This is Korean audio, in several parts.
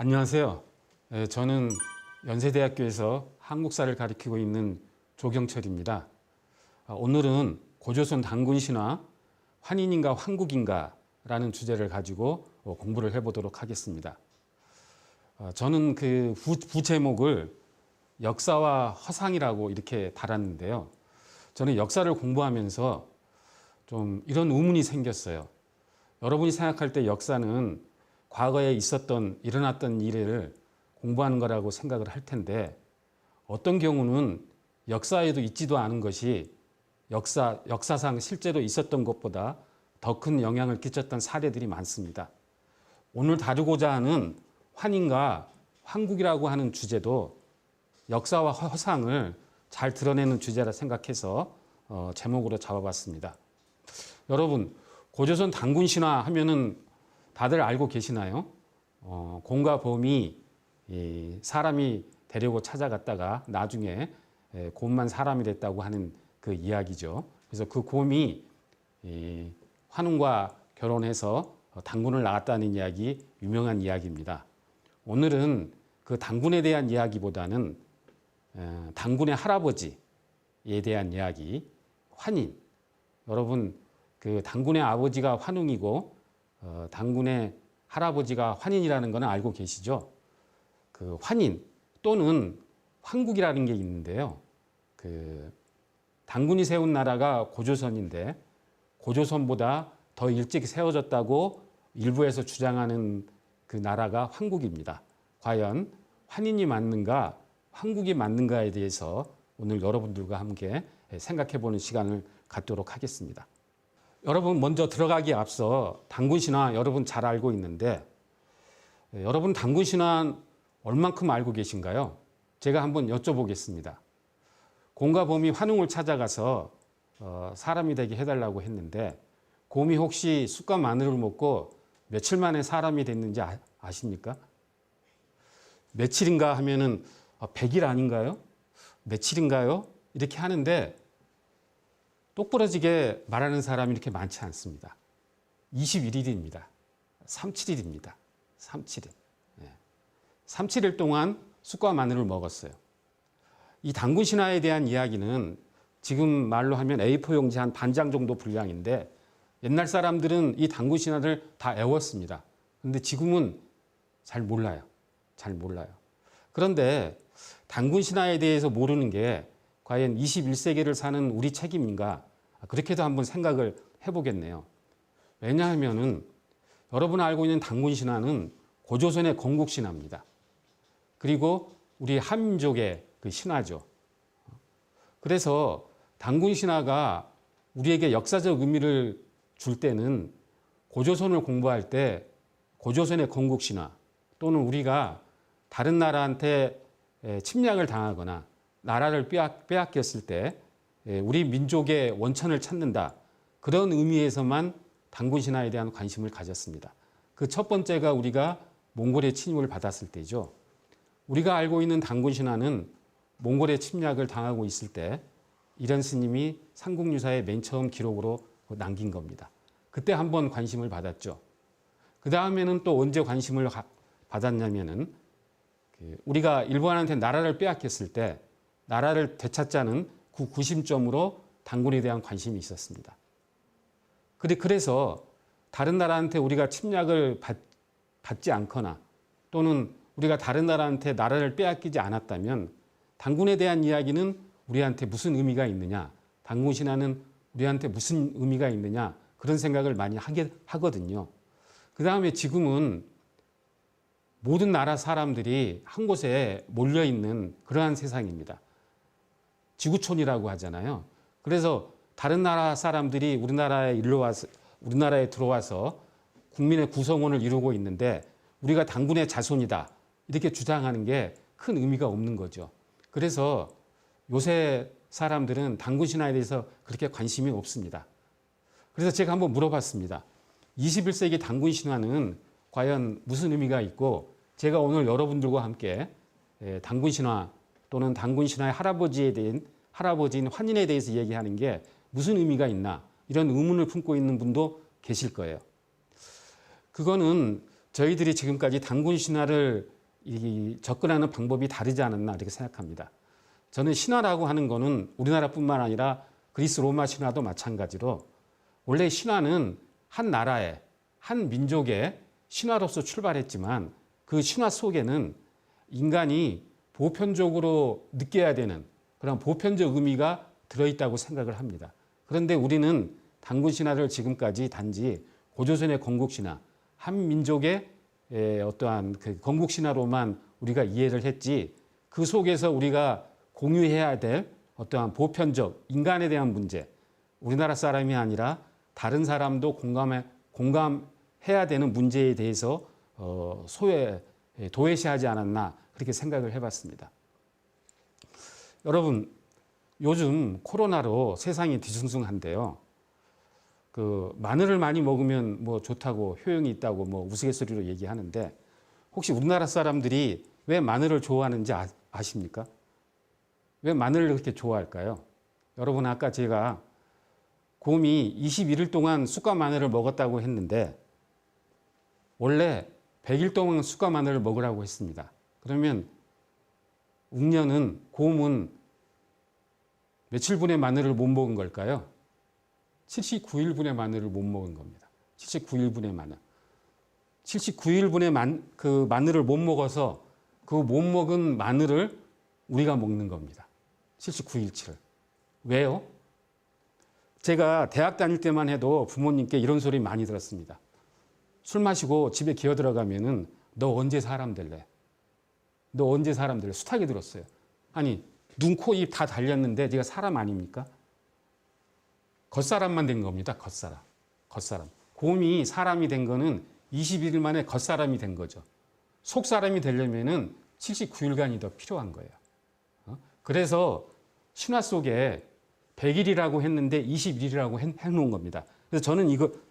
안녕하세요. 저는 연세대학교에서 한국사를 가르치고 있는 조경철입니다. 오늘은 고조선 단군신화 환인인가 환국인가 라는 주제를 가지고 공부를 해보도록 하겠습니다. 저는 그 부제목을 역사와 허상이라고 이렇게 달았는데요. 저는 역사를 공부하면서 좀 이런 의문이 생겼어요. 여러분이 생각할 때 역사는 과거에 일어났던 일을 공부하는 거라고 생각을 할 텐데, 어떤 경우는 역사에도 있지도 않은 것이 역사상 실제로 있었던 것보다 더 큰 영향을 끼쳤던 사례들이 많습니다. 오늘 다루고자 하는 환인과 환국이라고 하는 주제도 역사와 허상을 잘 드러내는 주제라 생각해서 제목으로 잡아봤습니다. 여러분, 고조선 단군신화 하면은 다들 알고 계시나요? 곰과 곰이 사람이 되려고 찾아갔다가 나중에 곰만 사람이 됐다고 하는 그 이야기죠. 그래서 그 곰이 환웅과 결혼해서 단군을 낳았다는 이야기, 유명한 이야기입니다. 오늘은 그 단군에 대한 이야기보다는 단군의 할아버지에 대한 이야기, 환인. 여러분, 그 단군의 아버지가 환웅이고 단군의 할아버지가 환인이라는 것은 알고 계시죠? 그 환인 또는 환국이라는 게 있는데요. 그 단군이 세운 나라가 고조선인데 고조선보다 더 일찍 세워졌다고 일부에서 주장하는 그 나라가 환국입니다. 과연 환인이 맞는가, 환국이 맞는가에 대해서 오늘 여러분들과 함께 생각해보는 시간을 갖도록 하겠습니다. 여러분, 먼저 들어가기에 앞서 단군신화 여러분 잘 알고 있는데, 여러분 단군신화 얼만큼 알고 계신가요? 제가 한번 여쭤보겠습니다. 곰과 곰이 환웅을 찾아가서 사람이 되게 해달라고 했는데, 곰이 혹시 쑥과 마늘을 먹고 며칠 만에 사람이 됐는지 아십니까? 며칠인가 하면은 100일 아닌가요? 며칠인가요? 이렇게 하는데 똑부러지게 말하는 사람이 이렇게 많지 않습니다. 21일입니다. 37일입니다. 37일. 37일 동안 쑥과 마늘을 먹었어요. 이 단군신화에 대한 이야기는 지금 말로 하면 A4 용지 한 반장 정도 분량인데, 옛날 사람들은 이 단군신화를 다 외웠습니다. 그런데 지금은 잘 몰라요. 잘 몰라요. 그런데 단군신화에 대해서 모르는 게 과연 21세기를 사는 우리 책임인가? 그렇게도 한번 생각을 해보겠네요. 왜냐하면은 여러분 알고 있는 단군신화는 고조선의 건국신화입니다. 그리고 우리 한민족의 그 신화죠. 그래서 단군신화가 우리에게 역사적 의미를 줄 때는 고조선을 공부할 때 고조선의 건국신화 또는 우리가 다른 나라한테 침략을 당하거나 나라를 빼앗겼을 때 우리 민족의 원천을 찾는다, 그런 의미에서만 단군신화에 대한 관심을 가졌습니다. 그 첫 번째가 우리가 몽골의 침입을 받았을 때죠. 우리가 알고 있는 단군신화는 몽골의 침략을 당하고 있을 때 이련 스님이 삼국유사의 맨 처음 기록으로 남긴 겁니다. 그때 한번 관심을 받았죠. 그 다음에는 또 언제 관심을 받았냐면은 우리가 일본한테 나라를 빼앗겼을 때 나라를 되찾자는 그 구심점으로 단군에 대한 관심이 있었습니다. 그래서 다른 나라한테 우리가 침략을 받지 않거나 또는 우리가 다른 나라한테 나라를 빼앗기지 않았다면 단군에 대한 이야기는 우리한테 무슨 의미가 있느냐, 단군신화는 우리한테 무슨 의미가 있느냐, 그런 생각을 많이 하거든요. 그 다음에 지금은 모든 나라 사람들이 한 곳에 몰려있는 그러한 세상입니다. 지구촌이라고 하잖아요. 그래서 다른 나라 사람들이 우리나라에 들어와서 국민의 구성원을 이루고 있는데 우리가 단군의 자손이다, 이렇게 주장하는 게 큰 의미가 없는 거죠. 그래서 요새 사람들은 단군신화에 대해서 그렇게 관심이 없습니다. 그래서 제가 한번 물어봤습니다. 21세기 단군신화는 과연 무슨 의미가 있고, 제가 오늘 여러분들과 함께 단군신화 또는 단군신화의 할아버지인 환인에 대해서 얘기하는 게 무슨 의미가 있나, 이런 의문을 품고 있는 분도 계실 거예요. 그거는 저희들이 지금까지 단군 신화를 접근하는 방법이 다르지 않았나 이렇게 생각합니다. 저는 신화라고 하는 거는 우리나라뿐만 아니라 그리스 로마 신화도 마찬가지로 원래 신화는 한 나라의 한 민족의 신화로서 출발했지만 그 신화 속에는 인간이 보편적으로 느껴야 되는 그런 보편적 의미가 들어있다고 생각을 합니다. 그런데 우리는 단군 신화를 지금까지 단지 고조선의 건국 신화, 한 민족의 어떠한 그 건국 신화로만 우리가 이해를 했지 그 속에서 우리가 공유해야 될 어떠한 보편적 인간에 대한 문제, 우리나라 사람이 아니라 다른 사람도 공감해야 되는 문제에 대해서 도외시하지 않았나 그렇게 생각을 해봤습니다. 여러분, 요즘 코로나로 세상이 뒤숭숭한데요. 그 마늘을 많이 먹으면 뭐 좋다고 효용이 있다고 뭐 우스갯소리로 얘기하는데 혹시 우리나라 사람들이 왜 마늘을 좋아하는지 아십니까? 왜 마늘을 그렇게 좋아할까요? 여러분, 아까 제가 곰이 21일 동안 쑥과 마늘을 먹었다고 했는데 원래 100일 동안 쑥과 마늘을 먹으라고 했습니다. 그러면 곰은 며칠분의 마늘을 못 먹은 걸까요? 79일분의 마늘을 못 먹은 겁니다. 79일분의 마늘. 79일분의 그 마늘을 못 먹어서 그 못 먹은 마늘을 우리가 먹는 겁니다. 79일치를. 왜요? 제가 대학 다닐 때만 해도 부모님께 이런 소리 많이 들었습니다. 술 마시고 집에 기어 들어가면은 너 언제 사람 될래? 너 언제 사람 될래? 숱하게 들었어요. 아니, 눈, 코, 입 다 달렸는데 네가 사람 아닙니까? 겉사람만 된 겁니다. 겉사람. 곰이 사람이 된 거는 21일 만에 겉사람이 된 거죠. 속사람이 되려면은 79일간이 더 필요한 거예요. 그래서 신화 속에 100일이라고 했는데 21일이라고 해놓은 겁니다. 그래서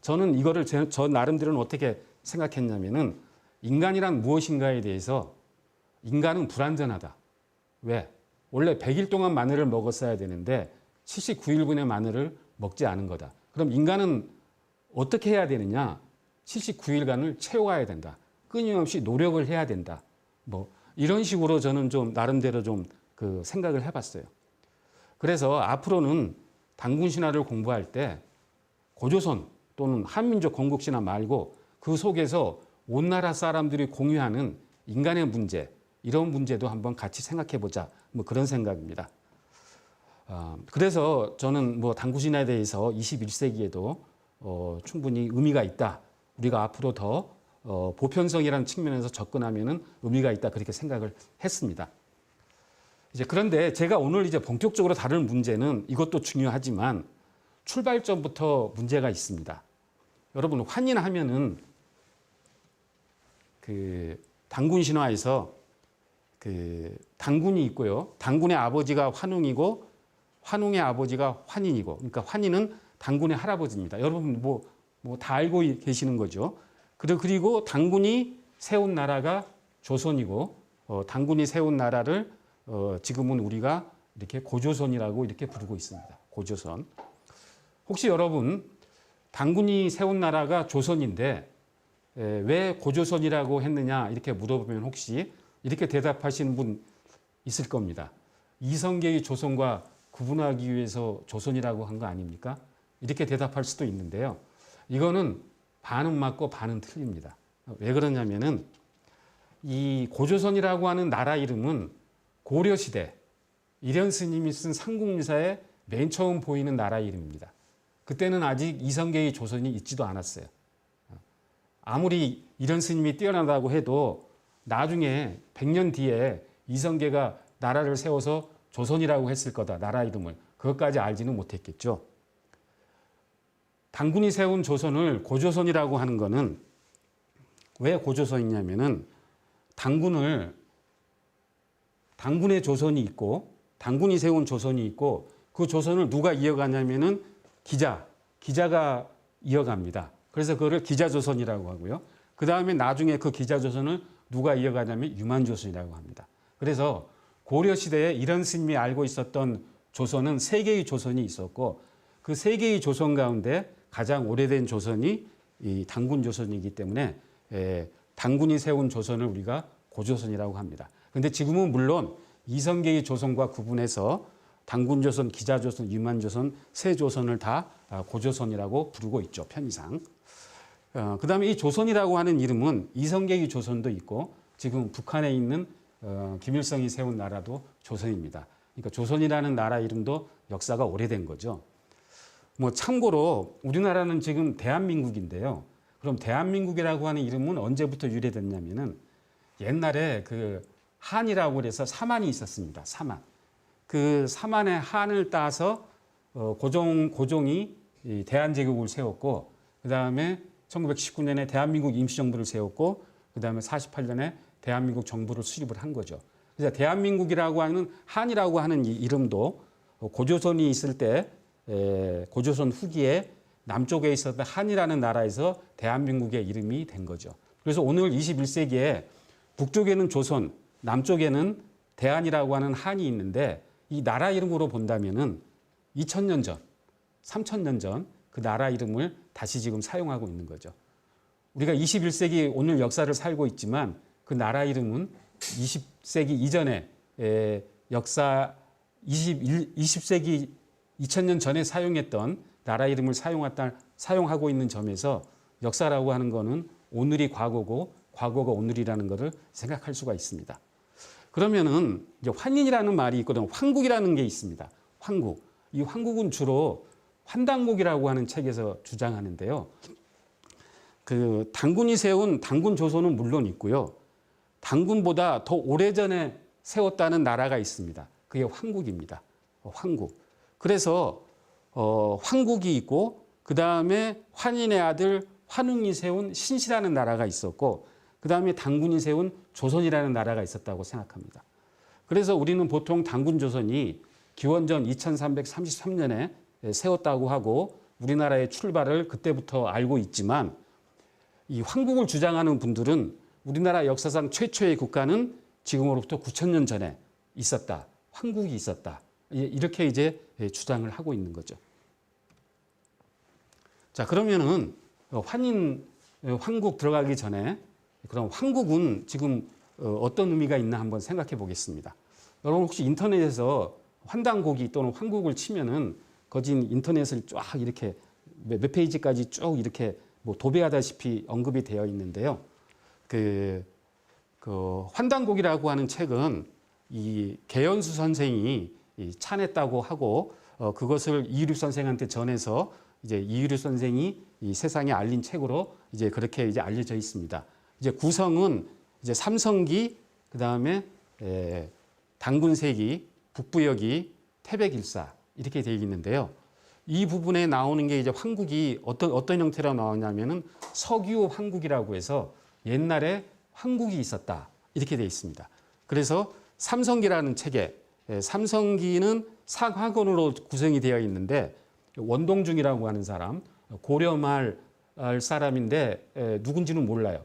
저는 이거를 저 나름대로는 어떻게 생각했냐면은 인간이란 무엇인가에 대해서 인간은 불완전하다. 왜? 원래 100일 동안 마늘을 먹었어야 되는데 79일분의 마늘을 먹지 않은 거다. 그럼 인간은 어떻게 해야 되느냐? 79일간을 채워가야 된다. 끊임없이 노력을 해야 된다. 뭐 이런 식으로 저는 좀 나름대로 좀 그 생각을 해봤어요. 그래서 앞으로는 단군 신화를 공부할 때 고조선 또는 한민족 건국 신화 말고 그 속에서 온 나라 사람들이 공유하는 인간의 문제, 이런 문제도 한번 같이 생각해 보자. 뭐 그런 생각입니다. 그래서 저는 뭐 단군 신화에 대해서 21세기에도 충분히 의미가 있다. 우리가 앞으로 더 보편성이라는 측면에서 접근하면은 의미가 있다. 그렇게 생각을 했습니다. 이제 그런데 제가 오늘 이제 본격적으로 다룰 문제는 이것도 중요하지만 출발점부터 문제가 있습니다. 여러분, 환인하면은 그 단군 신화에서 그 단군이 있고요. 단군의 아버지가 환웅이고 환웅의 아버지가 환인이고, 그러니까 환인은 단군의 할아버지입니다. 여러분 뭐 다 알고 계시는 거죠. 그리고 단군이 세운 나라가 조선이고, 단군이 세운 나라를 지금은 우리가 이렇게 고조선이라고 이렇게 부르고 있습니다. 고조선. 혹시 여러분, 단군이 세운 나라가 조선인데 왜 고조선이라고 했느냐 이렇게 물어보면 혹시 이렇게 대답하시는 분 있을 겁니다. 이성계의 조선과 구분하기 위해서 조선이라고 한 거 아닙니까? 이렇게 대답할 수도 있는데요. 이거는 반은 맞고 반은 틀립니다. 왜 그러냐면은 이 고조선이라고 하는 나라 이름은 고려시대 이련 스님이 쓴 삼국유사에 맨 처음 보이는 나라 이름입니다. 그때는 아직 이성계의 조선이 있지도 않았어요. 아무리 이련 스님이 뛰어나다고 해도 나중에 100년 뒤에 이성계가 나라를 세워서 조선이라고 했을 거다. 나라 이름을. 그것까지 알지는 못했겠죠. 단군이 세운 조선을 고조선이라고 하는 거는 왜 고조선이냐면은 단군의 조선이 있고 단군이 세운 조선이 있고 그 조선을 누가 이어가냐면은 기자가 이어갑니다. 그래서 그거를 기자조선이라고 하고요. 그 다음에 나중에 그 기자조선을 누가 이어가냐면 유만조선이라고 합니다. 그래서 고려시대에 이런 스님이 알고 있었던 조선은 3개의 조선이 있었고 그 3개의 조선 가운데 가장 오래된 조선이 이 단군조선이기 때문에 당군이 세운 조선을 우리가 고조선이라고 합니다. 그런데 지금은 물론 이성계의 조선과 구분해서 당군조선, 기자조선, 유만조선, 세조선을 다 고조선이라고 부르고 있죠. 편의상. 그다음에 이 조선이라고 하는 이름은 이성계의 조선도 있고 지금 북한에 있는 김일성이 세운 나라도 조선입니다. 그러니까 조선이라는 나라 이름도 역사가 오래된 거죠. 뭐 참고로 우리나라는 지금 대한민국인데요. 그럼 대한민국이라고 하는 이름은 언제부터 유래됐냐면은 옛날에 그 한이라고 해서 사만이 있었습니다. 사만. 그 사만의 한을 따서 고종이 대한제국을 세웠고 그 다음에 1919년에 대한민국 임시정부를 세웠고 그 다음에 48년에 대한민국 정부를 수립을 한 거죠. 그래서 대한민국이라고 하는 한이라고 하는 이 이름도 고조선이 있을 때 고조선 후기에 남쪽에 있었던 한이라는 나라에서 대한민국의 이름이 된 거죠. 그래서 오늘 21세기에 북쪽에는 조선, 남쪽에는 대한이라고 하는 한이 있는데 이 나라 이름으로 본다면은 2000년 전, 3000년 전 그 나라 이름을 다시 지금 사용하고 있는 거죠. 우리가 21세기 오늘 역사를 살고 있지만 그 나라 이름은 20세기 이전에 역사 20세기 2000년 전에 사용했던 나라 이름을 사용하고 있는 점에서 역사라고 하는 거는 오늘이 과거고 과거가 오늘이라는 것을 생각할 수가 있습니다. 그러면은 이제 환인이라는 말이 있거든. 황국이라는 게 있습니다. 황국. 이 황국은 주로 환단국이라고 하는 책에서 주장하는데요. 그 당군이 세운 당군 조선은 물론 있고요. 당군보다 더 오래전에 세웠다는 나라가 있습니다. 그게 황국입니다. 황국. 그래서 황국이 있고 그 다음에 환인의 아들 환웅이 세운 신시라는 나라가 있었고 그 다음에 당군이 세운 조선이라는 나라가 있었다고 생각합니다. 그래서 우리는 보통 당군 조선이 기원전 2333년에 세웠다고 하고 우리나라의 출발을 그때부터 알고 있지만 이 황국을 주장하는 분들은 우리나라 역사상 최초의 국가는 지금으로부터 9000년 전에 있었다. 황국이 있었다. 이렇게 이제 주장을 하고 있는 거죠. 자, 그러면은 황국 들어가기 전에 그럼 황국은 지금 어떤 의미가 있나 한번 생각해 보겠습니다. 여러분 혹시 인터넷에서 환단고기 또는 황국을 치면은 거진 인터넷을 쫙 이렇게 몇 페이지까지 쭉 이렇게 뭐 도배하다시피 언급이 되어 있는데요. 그 환단곡이라고 하는 책은 이 개연수 선생이 차냈다고 하고 그것을 이유립 선생한테 전해서 이제 이유립 선생이 이 세상에 알린 책으로 이제 그렇게 이제 알려져 있습니다. 이제 구성은 이제 삼성기, 그 다음에 당군세기, 북부여기, 태백일사 이렇게 되어 있는데요. 이 부분에 나오는 게 이제 황국이 어떤 형태로 나오냐면은 석유 황국이라고 해서 옛날에 황국이 있었다 이렇게 되어 있습니다. 그래서 삼성기라는 책에 삼성기는 상하권으로 구성이 되어 있는데 원동중이라고 하는 사람 고려말 사람인데 누군지는 몰라요.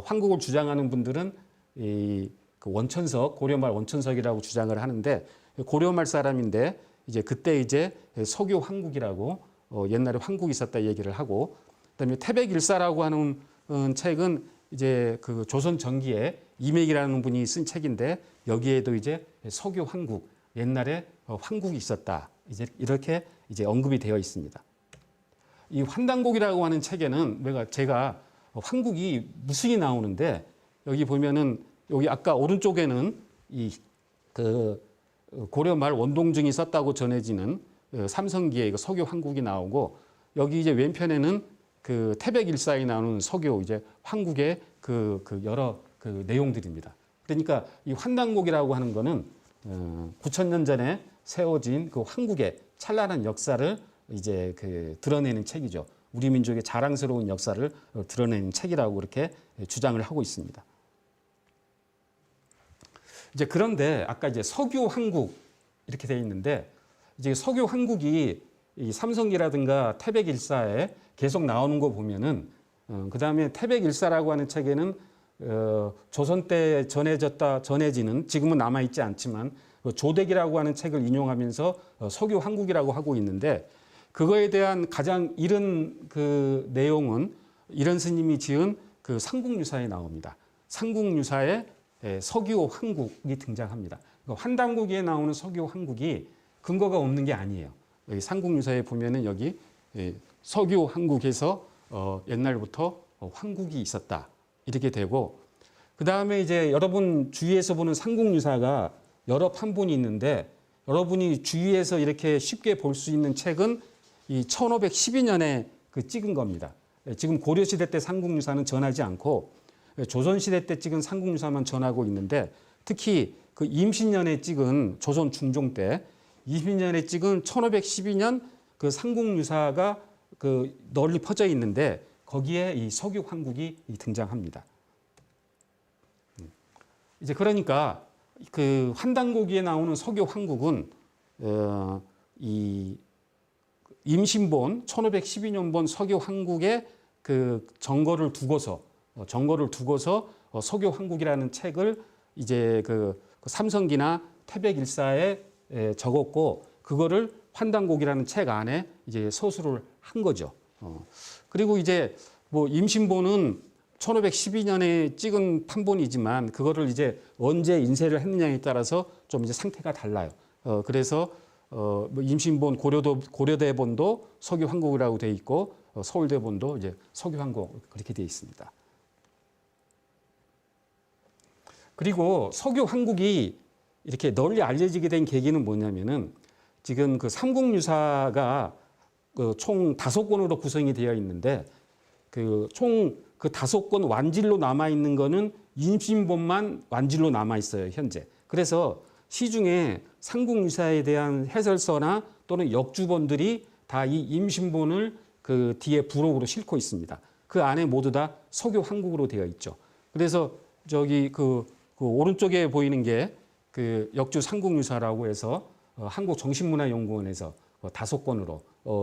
황국을 주장하는 분들은 그 원천석 고려말 원천석이라고 주장을 하는데 고려말 사람인데 이제 그때 이제 석유 황국이라고 옛날에 황국이 있었다 얘기를 하고 그다음에 태백일사라고 하는 책은 이제 그 조선 전기에 이맥이라는 분이 쓴 책인데 여기에도 이제 석유 황국 옛날에 황국이 있었다 이제 이렇게 이제 언급이 되어 있습니다. 이 환단곡이라고 하는 책에는 제가 황국이 무슨이 나오는데 여기 보면은 여기 아까 오른쪽에는 이 그 고려 말 원동중이 썼다고 전해지는 삼성기의 석유 황국이 나오고 여기 이제 왼편에는 그 태백일사에 나오는 석유 이제 황국의 그 여러 그 내용들입니다. 그러니까 이 환단곡이라고 하는 거는 9000년 전에 세워진 그 황국의 찬란한 역사를 이제 그 드러내는 책이죠. 우리 민족의 자랑스러운 역사를 드러내는 책이라고 이렇게 주장을 하고 있습니다. 이제 그런데 아까 이제 석유 황국 이렇게 되어 있는데 이제 석유 황국이 이 삼성기라든가 태백일사에 계속 나오는 거 보면은 그 다음에 태백일사라고 하는 책에는 조선 때 전해지는 지금은 남아 있지 않지만 조덱이라고 하는 책을 인용하면서 석유 황국이라고 하고 있는데 그거에 대한 가장 이른 그 내용은 이런 스님이 지은 그 삼국유사에 나옵니다. 삼국유사에 서기호 황국이 등장합니다. 그러니까 환단고기에 나오는 서기호 황국이 근거가 없는 게 아니에요. 여기 삼국유사에 보면은 여기 서기호 황국에서 옛날부터 황국이 있었다 이렇게 되고, 그 다음에 이제 여러분 주위에서 보는 삼국유사가 여러 판본이 있는데, 여러분이 주위에서 이렇게 쉽게 볼 수 있는 책은 이 1512년에 그 찍은 겁니다. 지금 고려시대 때 삼국유사는 전하지 않고 조선시대 때 찍은 삼국유사만 전하고 있는데, 특히 그 임신년에 찍은 조선 중종 때 임신년에 찍은 1512년 그 삼국유사가 그 널리 퍼져 있는데, 거기에 이 서기호 황국이 등장합니다. 이제 그러니까 그 환단고기에 나오는 서기호 황국은 이 임신본 1512년본 서기호 황국의 그 정거를 두고서 서기호 황국이라는 책을 이제 그 삼성기나 태백일사에 적었고, 그거를 환단고기라는 책 안에 이제 서술을 한 거죠. 그리고 이제 뭐 임신본은 1512년에 찍은 판본이지만 그거를 이제 언제 인쇄를 했느냐에 따라서 좀 이제 상태가 달라요. 그래서 뭐 임신본 고려대본도 서기황국이라고 돼 있고, 서울대본도 이제 서기황국 그렇게 돼 있습니다. 그리고 서기황국이 이렇게 널리 알려지게 된 계기는 뭐냐면은, 지금 그 삼국유사가 총 5권으로 구성이 되어 있는데, 총 그 5권 완질로 남아 있는 거는 임신본만 완질로 남아 있어요, 현재. 그래서 시중에 삼국유사에 대한 해설서나 또는 역주본들이 다 이 임신본을 그 뒤에 부록으로 싣고 있습니다. 그 안에 모두 다 서기황국으로 되어 있죠. 그래서 저기 그 오른쪽에 보이는 게 그 역주 삼국유사라고 해서 한국정신문화연구원에서 5권으로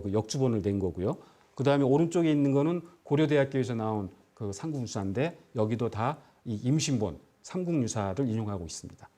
그 역주본을 낸 거고요. 그 다음에 오른쪽에 있는 거는 고려대학교에서 나온 그 삼국유사인데, 여기도 다 이 임신본 삼국유사를 인용하고 있습니다.